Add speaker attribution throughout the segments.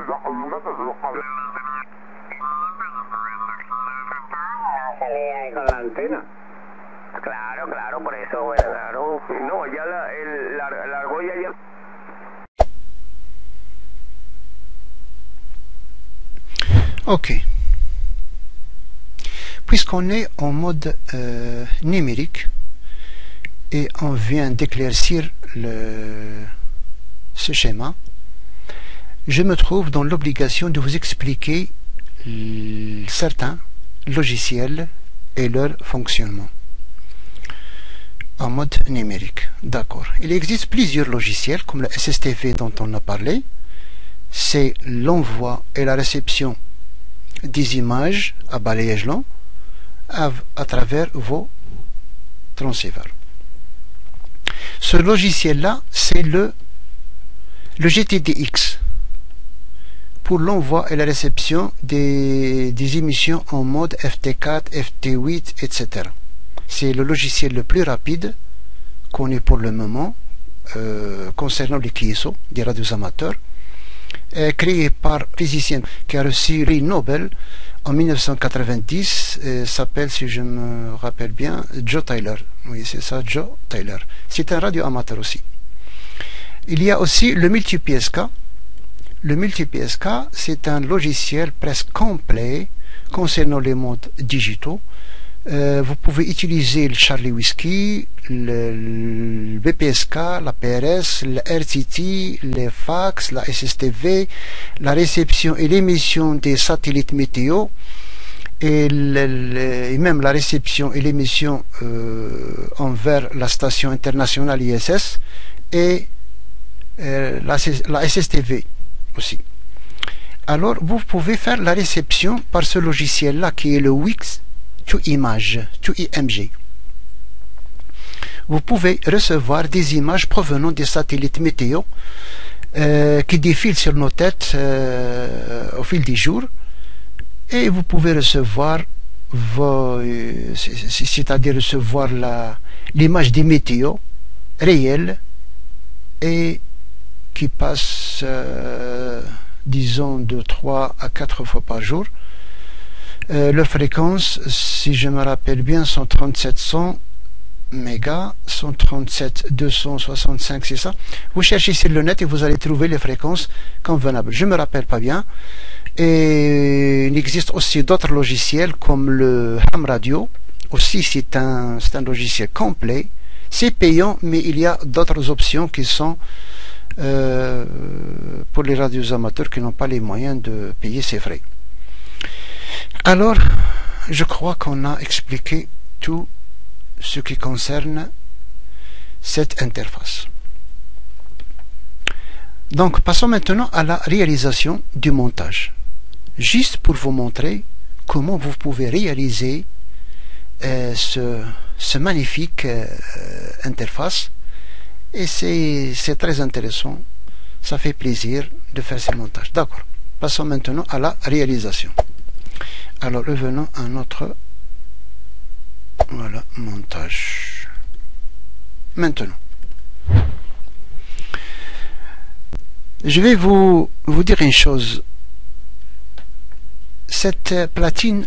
Speaker 1: La antena. Claro, claro, por eso, bueno, claro. No, ya la argolla ya...
Speaker 2: Ok. Puisqu'on est en mode numérique et on vient d'éclaircir ce schéma, je me trouve dans l'obligation de vous expliquer certains logiciels et leur fonctionnement en mode numérique. D'accord. Il existe plusieurs logiciels comme le SSTV dont on a parlé. C'est l'envoi et la réception des images à balayage long à travers vos transceivers. Ce logiciel-là, c'est le GTDX pour l'envoi et la réception des émissions en mode FT4, FT8, etc. C'est le logiciel le plus rapide qu'on ait pour le moment concernant les KSO, des radios amateurs, créé par un physicien qui a reçu le prix Nobel en 1990, s'appelle, si je me rappelle bien, Joe Taylor. Oui, c'est ça, Joe Taylor. C'est un radio amateur aussi. Il y a aussi le MultiPSK. Le MultiPSK, c'est un logiciel presque complet concernant les modes digitaux. Vous pouvez utiliser le Charlie Whiskey, le BPSK, la PRS, le RTT, les fax, la SSTV, la réception et l'émission des satellites météo et même la réception et l'émission envers la station internationale ISS et la SSTV aussi. Alors vous pouvez faire la réception par ce logiciel là qui est le Wix to Image, to IMG. Vous pouvez recevoir des images provenant des satellites météo qui défilent sur nos têtes au fil des jours, et vous pouvez recevoir c'est-à-dire recevoir l'image des météos réelles et qui passe disons de 3 à 4 fois par jour. Leurs fréquences, si je me rappelle bien, sont 3700 mégas, sont 37265, c'est ça. Vous cherchez sur le net et vous allez trouver les fréquences convenables. Je me rappelle pas bien. Et il existe aussi d'autres logiciels comme le Ham Radio. Aussi, c'est un logiciel complet. C'est payant, mais il y a d'autres options qui sont pour les radios amateurs qui n'ont pas les moyens de payer ces frais. Alors, je crois qu'on a expliqué tout ce qui concerne cette interface. Donc, passons maintenant à la réalisation du montage. Juste pour vous montrer comment vous pouvez réaliser ce magnifique interface. Et c'est très intéressant. Ça fait plaisir de faire ce montage. D'accord. Passons maintenant à la réalisation. Alors revenons à notre montage. Maintenant, je vais vous dire une chose. Cette platine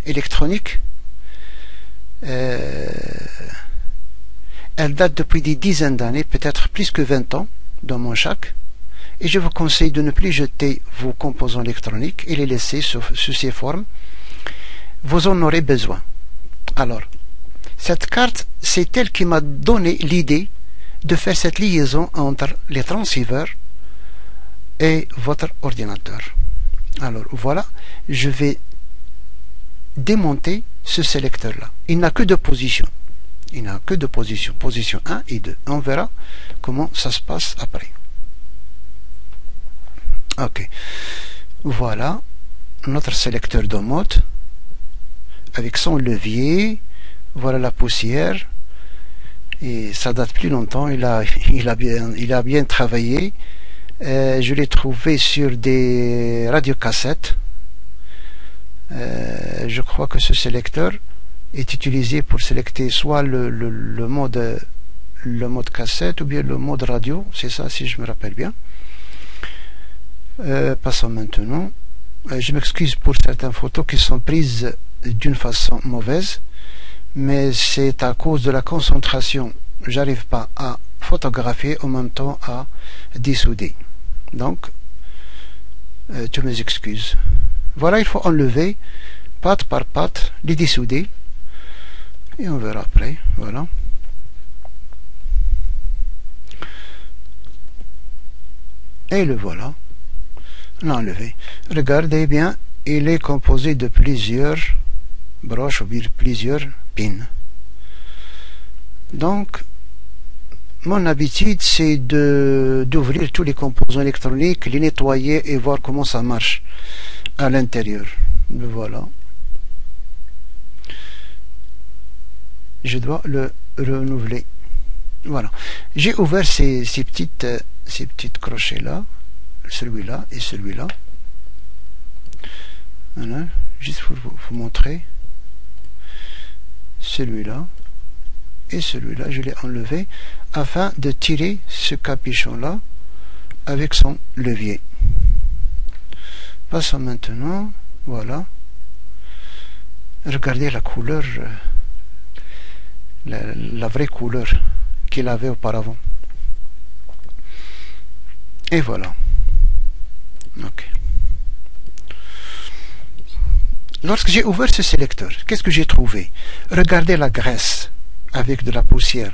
Speaker 2: électronique, elle date depuis des dizaines d'années, peut-être plus que 20 ans dans mon shack. Et je vous conseille de ne plus jeter vos composants électroniques et les laisser sous ces formes. Vous en aurez besoin. Alors, cette carte, c'est elle qui m'a donné l'idée de faire cette liaison entre les transceivers et votre ordinateur. Alors, voilà, je vais démonter ce sélecteur-là. Il n'a que deux positions. Il n'a que deux positions, position 1 et 2. On verra comment ça se passe après. Ok, voilà notre sélecteur de mode avec son levier. Voilà la poussière et ça date plus longtemps. Il a bien travaillé. Je l'ai trouvé sur des radiocassettes. Je crois que ce sélecteur est utilisé pour sélecter soit le mode cassette ou bien le mode radio. C'est ça, si je me rappelle bien. Passons maintenant. Je m'excuse pour certaines photos qui sont prises d'une façon mauvaise, mais c'est à cause de la concentration. J'arrive pas à photographier en même temps à dissouder. Donc, tu m'excuses. Voilà, il faut enlever patte par patte, les dissouder. Et on verra après. Voilà. Et le voilà. L'enlever. Regardez bien, il est composé de plusieurs broches ou bien plusieurs pins. Donc, mon habitude, c'est d'ouvrir tous les composants électroniques, les nettoyer et voir comment ça marche à l'intérieur. Voilà. Je dois le renouveler. Voilà. J'ai ouvert ces petites crochets là, celui-là et celui-là. Voilà. Juste pour vous montrer. Celui-là et celui-là, je l'ai enlevé afin de tirer ce capuchon là avec son levier. Passons maintenant, voilà. Regardez la couleur, la vraie couleur qu'il avait auparavant. Et voilà. Ok. Lorsque j'ai ouvert ce sélecteur, qu'est-ce que j'ai trouvé? Regardez la graisse avec de la poussière.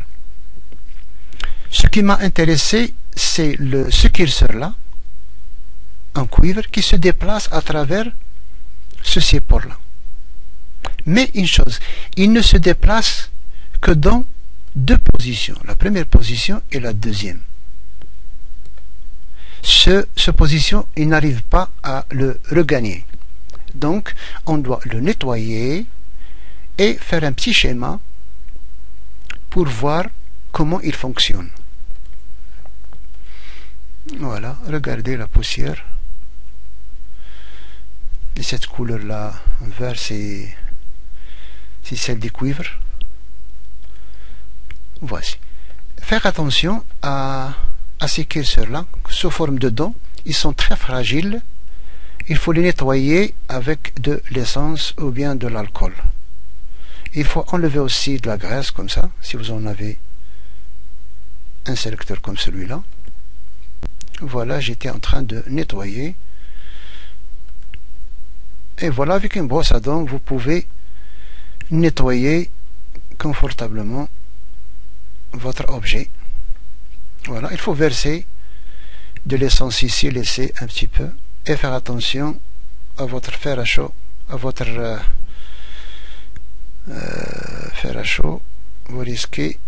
Speaker 2: Ce qui m'a intéressé, c'est ce curseur-là, en cuivre, qui se déplace à travers ce support-là. Mais une chose, il ne se déplace que dans deux positions, la première position et la deuxième. Cette position, il n'arrive pas à le regagner. Donc, on doit le nettoyer et faire un petit schéma pour voir comment il fonctionne. Voilà, regardez la poussière. Et cette couleur-là, en vert, c'est celle du cuivre. Voici. Faire attention à ces curseurs-là, sous forme de dents. Ils sont très fragiles. Il faut les nettoyer avec de l'essence ou bien de l'alcool. Il faut enlever aussi de la graisse comme ça, si vous en avez un sélecteur comme celui-là. Voilà, j'étais en train de nettoyer. Et voilà, avec une brosse à dents, vous pouvez nettoyer confortablement votre objet. Voilà, il faut verser de l'essence ici, laisser un petit peu et faire attention à votre fer à chaud, à votre fer à chaud. Vous risquez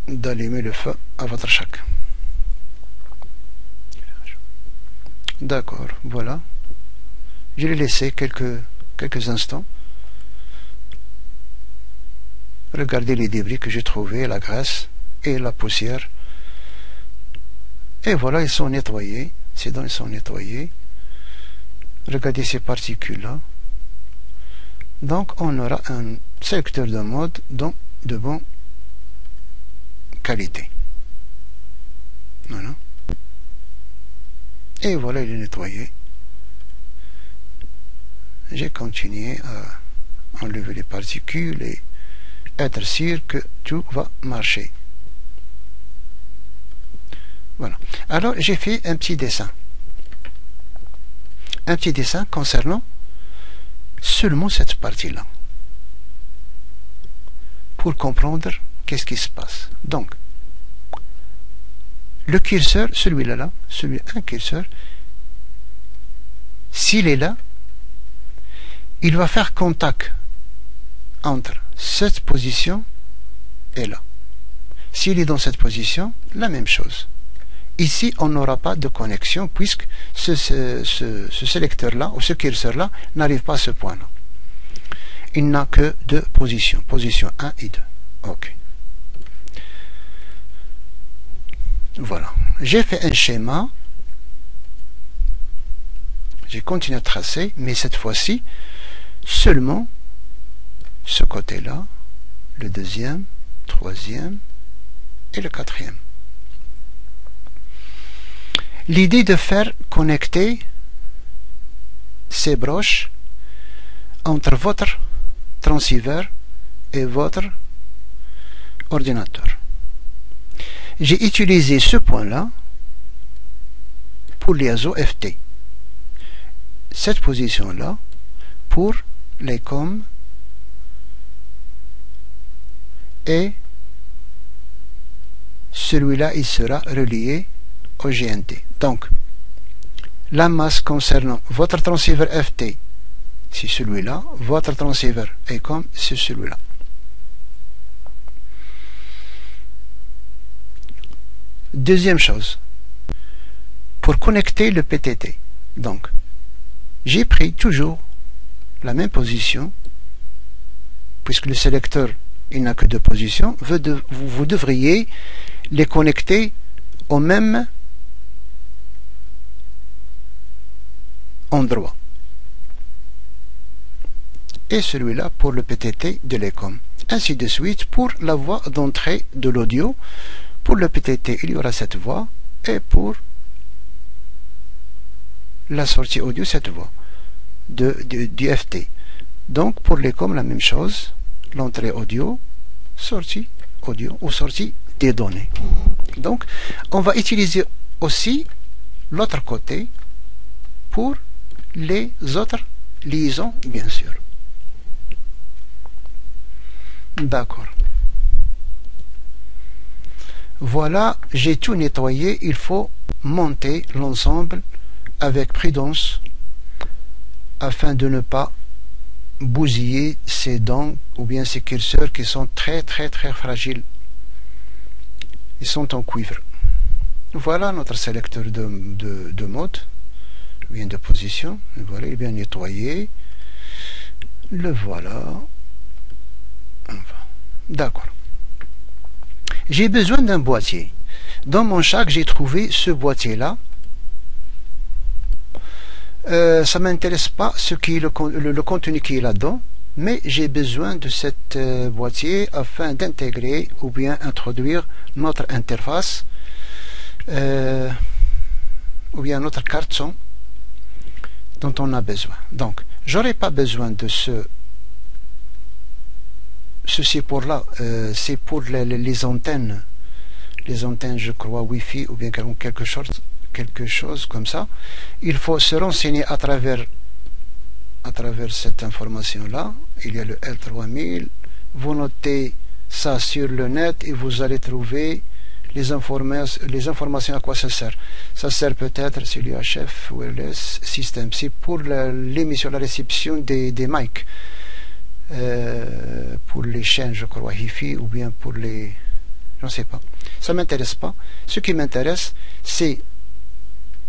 Speaker 2: d'allumer le feu à votre chaque. D'accord, voilà. Je l'ai laissé quelques instants. Regardez les débris que j'ai trouvés, la graisse et la poussière. Et voilà, ils sont nettoyés. Ces dents, ils sont nettoyés. Regardez ces particules-là. Donc, on aura un sélecteur de mode de bonne qualité. Voilà. Et voilà, il est nettoyé. J'ai continué à enlever les particules et être sûr que tout va marcher. Voilà. Alors, j'ai fait un petit dessin. Un petit dessin concernant seulement cette partie-là. Pour comprendre qu'est-ce qui se passe. Donc, le curseur, celui-là, un curseur, s'il est là, il va faire contact entre cette position et là. S'il est dans cette position, la même chose. Ici, on n'aura pas de connexion puisque ce sélecteur-là ou ce curseur-là n'arrive pas à ce point-là. Il n'a que deux positions, position 1 et 2. Ok. Voilà. J'ai fait un schéma. J'ai continué à tracer, mais cette fois-ci, seulement ce côté-là, le deuxième, troisième et le quatrième. l'idée de faire connecter ces broches entre votre transceiver et votre ordinateur. J'ai utilisé ce point-là pour l'ISO FT. Cette position-là pour les COM et celui-là il sera relié au GNT. Donc la masse concernant votre transceiver FT c'est celui-là, votre transceiver ACOM c'est celui-là. Deuxième chose, pour connecter le PTT, donc j'ai pris toujours la même position, puisque le sélecteur il n'a que deux positions, vous devriez les connecter au même endroit. Et celui-là pour le PTT de l'ECOM. Ainsi de suite pour la voie d'entrée de l'audio. Pour le PTT, il y aura cette voie, et pour la sortie audio, cette voie du FT. Donc pour l'ECOM, la même chose, l'entrée audio, sortie audio ou sortie des données. Donc on va utiliser aussi l'autre côté pour les autres liaisons, bien sûr. D'accord. Voilà, j'ai tout nettoyé. Il faut monter l'ensemble avec prudence afin de ne pas bousiller ces dents ou bien ces curseurs qui sont très fragiles. Ils sont en cuivre. Voilà notre sélecteur de mode, bien de position. Voilà, il est bien nettoyé. Le voilà. D'accord. J'ai besoin d'un boîtier. Dans mon sac, j'ai trouvé ce boîtier-là. Ça ne m'intéresse pas le contenu qui est là-dedans, mais j'ai besoin de cet boîtier afin d'intégrer ou bien introduire notre interface ou bien notre carte son dont on a besoin. Donc, j'aurais pas besoin de ce support-là. C'est pour les antennes. Les antennes, je crois, Wi-Fi ou bien quelque chose comme ça. Il faut se renseigner à travers cette information-là. Il y a le L3000. Vous notez ça sur le net et vous allez trouver les informations à quoi ça sert. Ça sert peut-être sur l'UHF Wireless System. C'est pour l'émission, la réception des mics. Pour les chaînes, je crois, Hi-Fi ou bien pour les... Je ne sais pas. Ça ne m'intéresse pas. Ce qui m'intéresse, c'est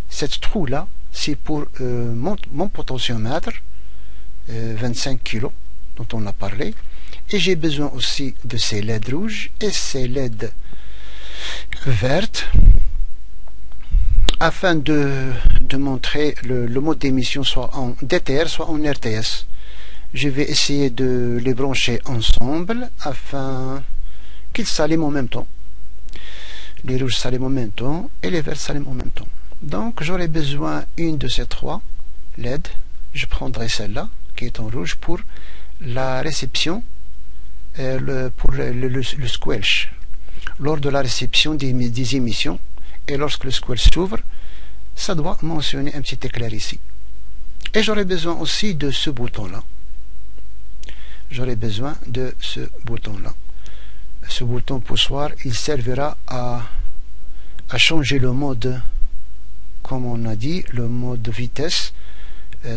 Speaker 2: cette trou-là. C'est pour mon potentiomètre 25 kg dont on a parlé. Et j'ai besoin aussi de ces LED rouges et ces LED vertes afin de montrer le mode d'émission soit en DTR, soit en RTS. Je vais essayer de les brancher ensemble afin qu'ils s'allument en même temps. Les rouges s'allument en même temps et les verts s'allument en même temps. Donc j'aurai besoin une de ces trois LED. Je prendrai celle-là qui est en rouge pour la réception, pour le squelch. Lors de la réception des émissions et lorsque le squelch s'ouvre, ça doit mentionner un petit éclair ici. Et j'aurai besoin aussi de ce bouton-là. J'aurai besoin de ce bouton-là. Ce bouton poussoir, il servira à changer le mode, comme on a dit, le mode de vitesse,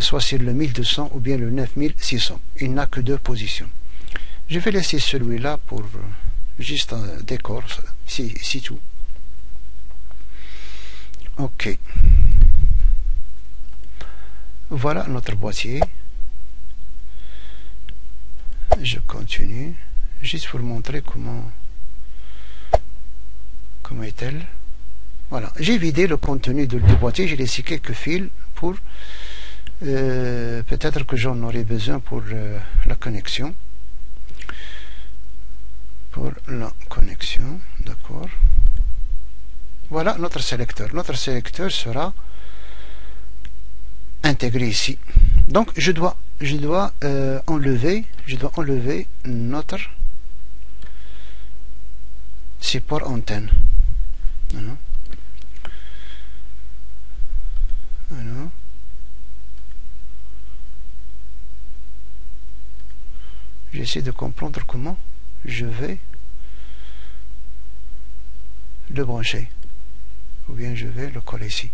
Speaker 2: soit sur le 1200 ou bien le 9600. Il n'a que deux positions. Je vais laisser celui-là pour juste un décor, c'est tout. Ok. Voilà notre boîtier. Je continue, juste pour montrer comment est-elle. Voilà, j'ai vidé le contenu du boîtier, j'ai laissé quelques fils pour peut-être que j'en aurai besoin pour la connexion. D'accord. Voilà notre sélecteur. Notre sélecteur sera intégré ici. Donc je dois enlever notre support antenne. Voilà. Voilà. J'essaie de comprendre comment je vais le brancher, ou bien je vais le coller ici.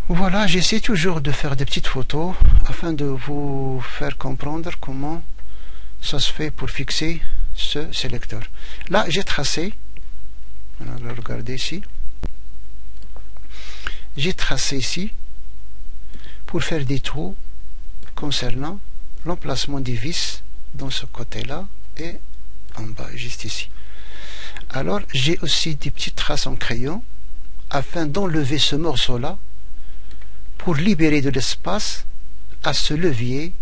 Speaker 2: Voilà, j'essaie toujours de faire des petites photos afin de vous faire comprendre comment ça se fait pour fixer ce sélecteur. Là, j'ai tracé, voilà, regardez ici, j'ai tracé ici pour faire des trous concernant l'emplacement des vis dans ce côté-là et en bas, juste ici. Alors, j'ai aussi des petites traces en crayon afin d'enlever ce morceau-là pour libérer de l'espace à ce levier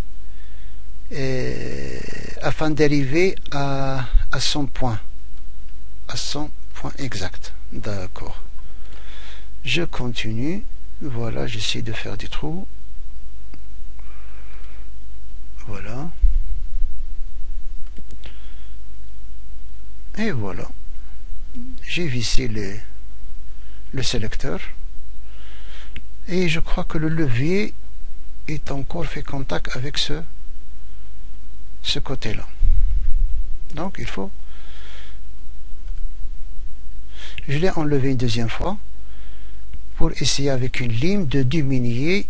Speaker 2: afin d'arriver à son point exact. D'accord. Je continue. Voilà, j'essaie de faire des trous. Voilà. Et voilà. J'ai vissé le sélecteur. Et je crois que le levier est encore fait contact avec ce côté-là. Donc il faut... Je l'ai enlevé une deuxième fois pour essayer avec une lime de diminuer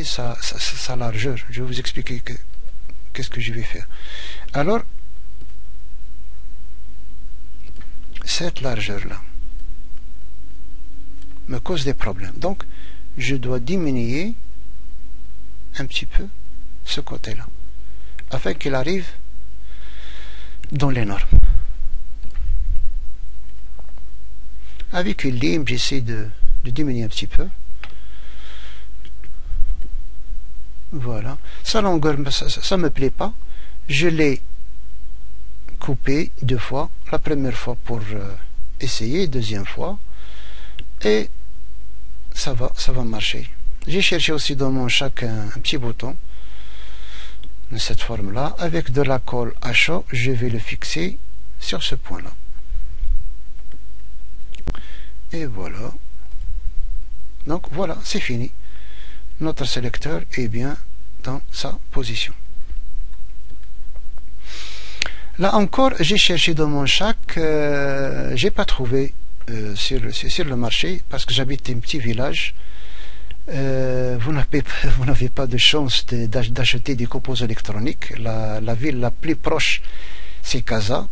Speaker 2: sa largeur. Je vais vous expliquer qu'est-ce que je vais faire. Alors, cette largeur-là me cause des problèmes. Donc, je dois diminuer un petit peu ce côté-là, afin qu'il arrive dans les normes. Avec une lime, j'essaie de diminuer un petit peu. Voilà. Sa longueur, ça me plaît pas. Je l'ai coupé deux fois. La première fois pour essayer, deuxième fois. Et ça va marcher. J'ai cherché aussi dans mon chac un petit bouton de cette forme-là. Avec de la colle à chaud, je vais le fixer sur ce point-là. Et voilà. Donc voilà, c'est fini. Notre sélecteur est bien dans sa position. Là encore, j'ai cherché dans mon chac, j'ai pas trouvé sur le marché, parce que j'habite un petit village. Vous n'avez pas de chance d'acheter des composants électroniques. La ville la plus proche, c'est Casa.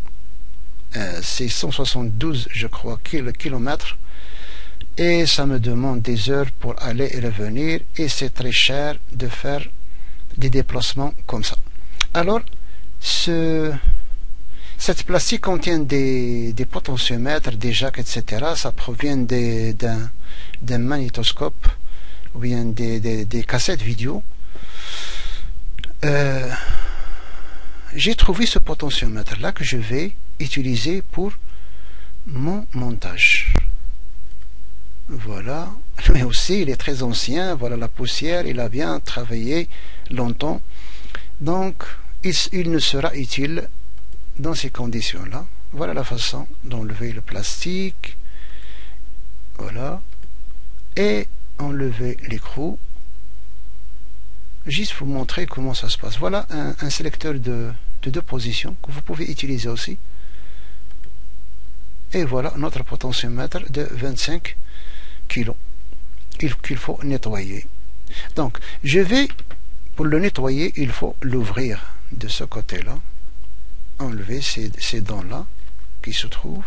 Speaker 2: C'est 172, je crois, kilomètres. Et ça me demande des heures pour aller et revenir, et c'est très cher de faire des déplacements comme ça. Alors, cette plastique contient des potentiomètres, des jacks, etc. Ça provient d'un magnétoscope ou bien des cassettes vidéo. J'ai trouvé ce potentiomètre là que je vais utiliser pour mon montage. Voilà, mais aussi il est très ancien. Voilà la poussière, il a bien travaillé longtemps, donc il ne sera utile dans ces conditions là. Voilà la façon d'enlever le plastique, voilà, et enlever l'écrou. Juste vous montrer comment ça se passe. Voilà un sélecteur de deux positions que vous pouvez utiliser aussi. Et voilà notre potentiomètre de 25 kg qu'il faut nettoyer. Donc pour le nettoyer, il faut l'ouvrir de ce côté là, enlever ces dents là qui se trouvent,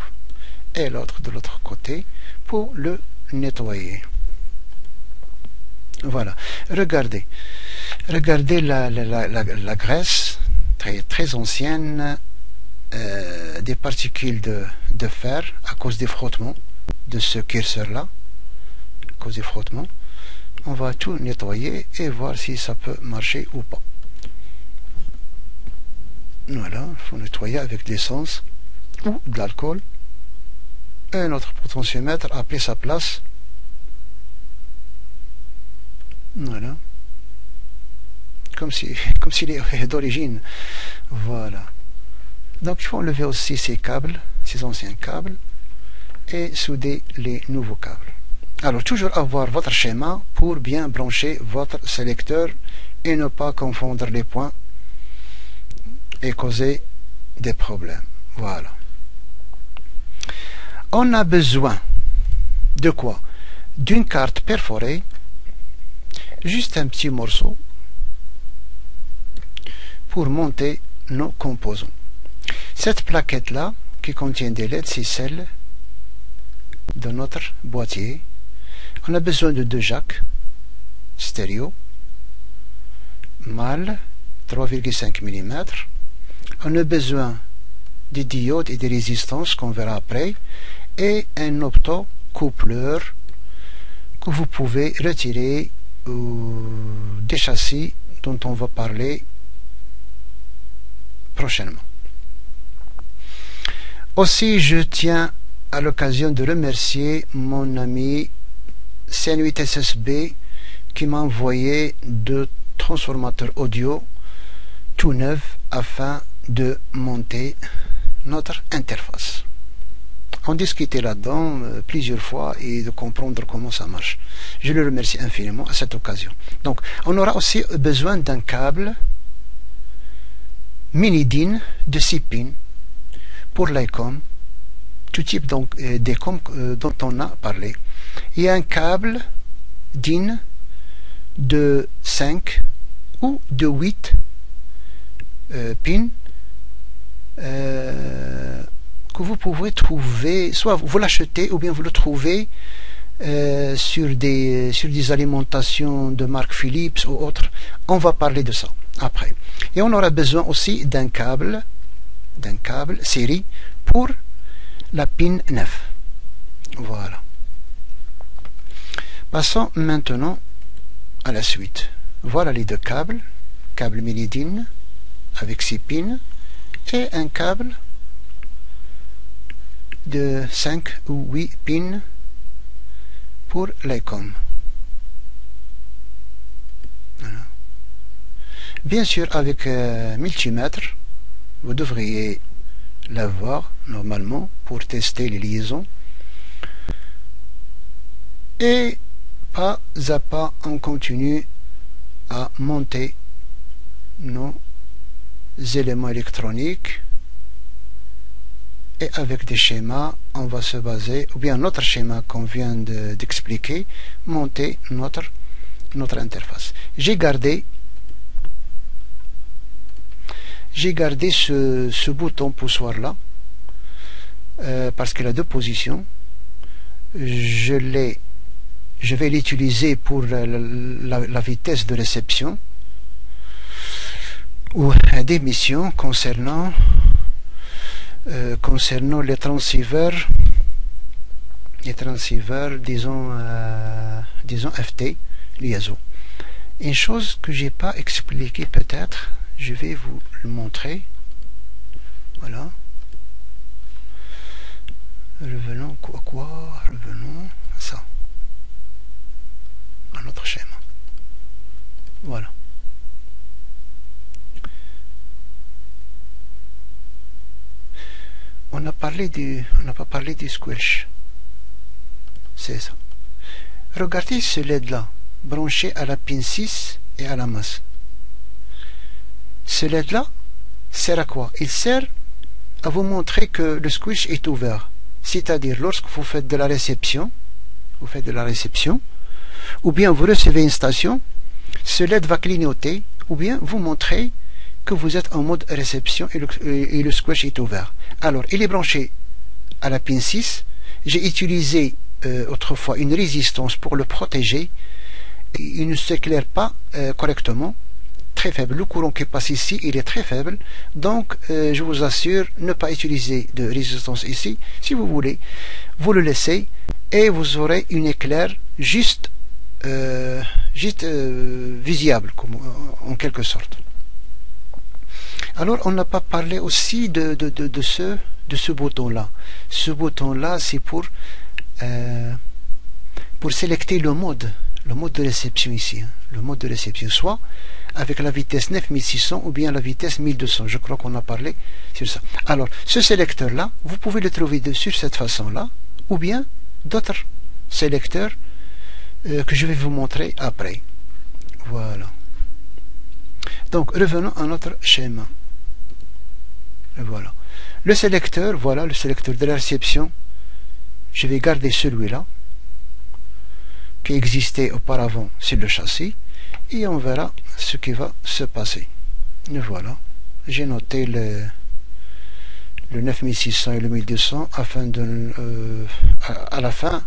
Speaker 2: et l'autre de l'autre côté pour le nettoyer. Voilà, regardez la graisse très ancienne, des particules de fer à cause des frottements de ce curseur là. À cause des frottements, on va tout nettoyer et voir si ça peut marcher ou pas. Voilà, il faut nettoyer avec de l'essence ou de l'alcool Et notre potentiomètre a pris sa place. Voilà. Comme s'il est d'origine. Voilà. Donc il faut enlever aussi ces câbles, ces anciens câbles, et souder les nouveaux câbles. Alors toujours avoir votre schéma pour bien brancher votre sélecteur et ne pas confondre les points et causer des problèmes. Voilà. On a besoin de quoi? D'une carte perforée, juste un petit morceau pour monter nos composants. Cette plaquette là qui contient des LED, c'est celle de notre boîtier. On a besoin de 2 jacks stéréo mâles 3,5 mm. On a besoin des diodes et des résistances qu'on verra après, et un optocoupleur que vous pouvez retirer des châssis dont on va parler prochainement. Aussi, je tiens à l'occasion de remercier mon ami CN8SSB qui m'a envoyé 2 transformateurs audio tout neufs afin de monter notre interface. On discutait là-dedans plusieurs fois et de comprendre comment ça marche. Je le remercie infiniment à cette occasion. Donc, on aura aussi besoin d'un câble mini DIN de 6 pins pour l'ICOM, tout type donc d'ICOM dont on a parlé. Il y a un câble DIN de 5 ou de 8 pins que vous pouvez trouver, soit vous l'achetez ou bien vous le trouvez sur des alimentations de marque Philips ou autres. On va parler de ça après. Et on aura besoin aussi d'un câble série pour la pin 9. Voilà. Passons maintenant à la suite. Voilà les 2 câbles, câble mini DIN avec 6 pins et un câble de 5 ou 8 pins pour l'ICOM. Voilà. Bien sûr, avec multimètre, vous devriez l'avoir normalement pour tester les liaisons. Et pas à pas, on continue à monter nos éléments électroniques. Et avec des schémas, on va se baser, ou bien notre schéma qu'on vient d'expliquer, monter notre interface. J'ai gardé ce bouton poussoir là parce qu'il a 2 positions. Je vais l'utiliser pour la vitesse de réception ou d'émission concernant les transceivers, disons FT liaison. Une chose que j'ai pas expliqué, peut-être je vais vous le montrer. Voilà. Revenons revenons à ça, à notre schéma. Voilà. On n'a pas parlé du squelch. C'est ça. Regardez ce LED là, branché à la pin 6 et à la masse. Ce LED là sert à quoi? Il sert à vous montrer que le squelch est ouvert. C'est-à-dire, lorsque vous faites de la réception, ou bien vous recevez une station, ce LED va clignoter, ou bien vous montrer que vous êtes en mode réception et le squelch est ouvert. Alors, il est branché à la pin 6. J'ai utilisé autrefois une résistance pour le protéger. Il ne s'éclaire pas correctement. Très faible. Le courant qui passe ici, il est très faible. Donc, je vous assure, ne pas utiliser de résistance ici. Si vous voulez, vous le laissez et vous aurez une éclair juste visible, en quelque sorte. Alors, on n'a pas parlé aussi de ce bouton-là. Ce bouton-là, c'est pour sélecter le mode de réception ici. Hein. Le mode de réception, soit avec la vitesse 9600 ou bien la vitesse 1200. Je crois qu'on a parlé sur ça. Alors, ce sélecteur-là, vous pouvez le trouver de cette façon-là, ou bien d'autres sélecteurs que je vais vous montrer après. Voilà. Donc, revenons à notre schéma. Et voilà. Le sélecteur, voilà, le sélecteur de la réception. Je vais garder celui-là, qui existait auparavant sur le châssis, et on verra ce qui va se passer. Et voilà. J'ai noté le 9600 et le 1200 afin de... à la fin,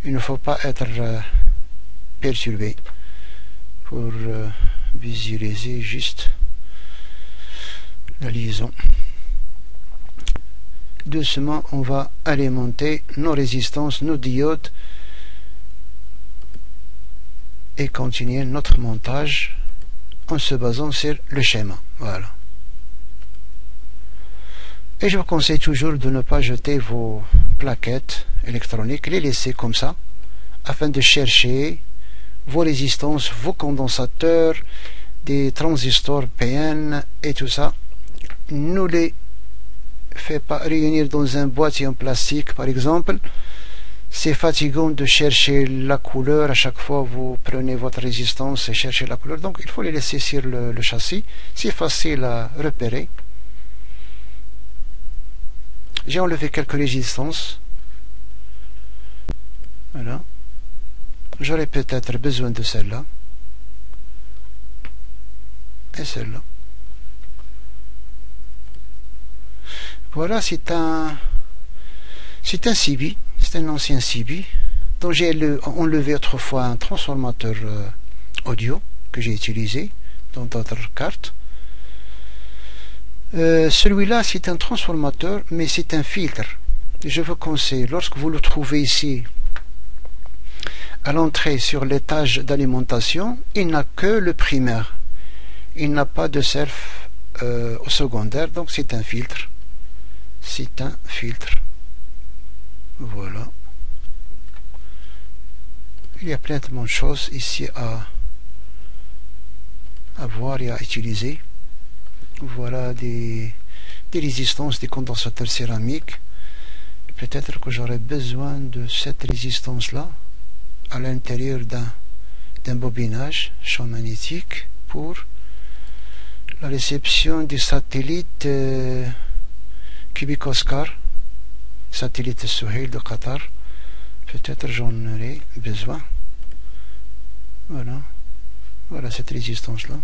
Speaker 2: il ne faut pas être perturbé pour visualiser juste la liaison. Doucement, on va alimenter nos résistances, nos diodes et continuer notre montage en se basant sur le schéma. Voilà. Et je vous conseille toujours de ne pas jeter vos plaquettes électroniques, les laisser comme ça, afin de chercher vos résistances, vos condensateurs, des transistors PN et tout ça. Ne les faites pas réunir dans un boîtier en plastique, par exemple. C'est fatigant de chercher la couleur. À chaque fois, vous prenez votre résistance et cherchez la couleur. Donc, il faut les laisser sur le châssis. C'est facile à repérer. J'ai enlevé quelques résistances. Voilà. J'aurais peut-être besoin de celle-là. Et celle-là. Voilà, c'est un CB. C'est un ancien CB dont j'ai enlevé autrefois un transformateur audio que j'ai utilisé dans d'autres cartes. Celui-là, c'est un transformateur, mais c'est un filtre. Je vous conseille, lorsque vous le trouvez ici, à l'entrée sur l'étage d'alimentation, il n'a que le primaire. Il n'a pas de surf au secondaire, donc c'est un filtre. C'est un filtre. Voilà. Il y a plein de choses ici à voir et à utiliser. Voilà des résistances, des condensateurs céramiques. Peut-être que j'aurais besoin de cette résistance-là à l'intérieur d'un bobinage champ magnétique pour la réception des satellites Québec Oscar, satellite Suhail de Qatar. Peut-être j'en aurai besoin. Voilà. Voilà cette résistance-là.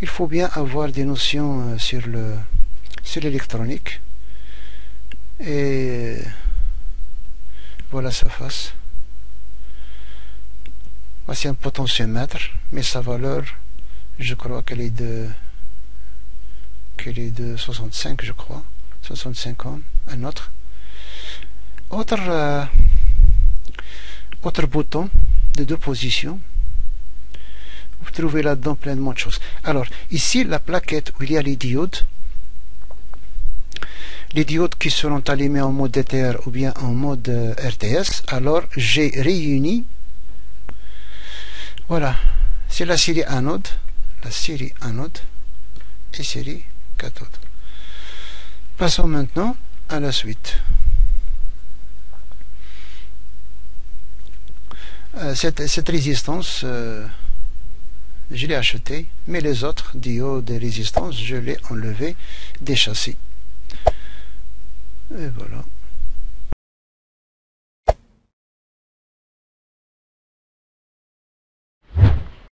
Speaker 2: Il faut bien avoir des notions sur l'électronique. Et voilà sa face. Voici un potentiomètre, mais sa valeur, je crois qu'elle est de 65, je crois. 65 ohms, un autre. Autre bouton de 2 positions. Vous trouvez là-dedans plein de choses. Alors, ici, la plaquette où il y a les diodes qui seront allumées en mode DTR ou bien en mode RTS. Alors, j'ai réuni, voilà, c'est la série anode et série cathode. Passons maintenant à la suite. Cette résistance, je l'ai achetée, mais les autres diodes de résistance, je l'ai enlevé des châssis. Et voilà.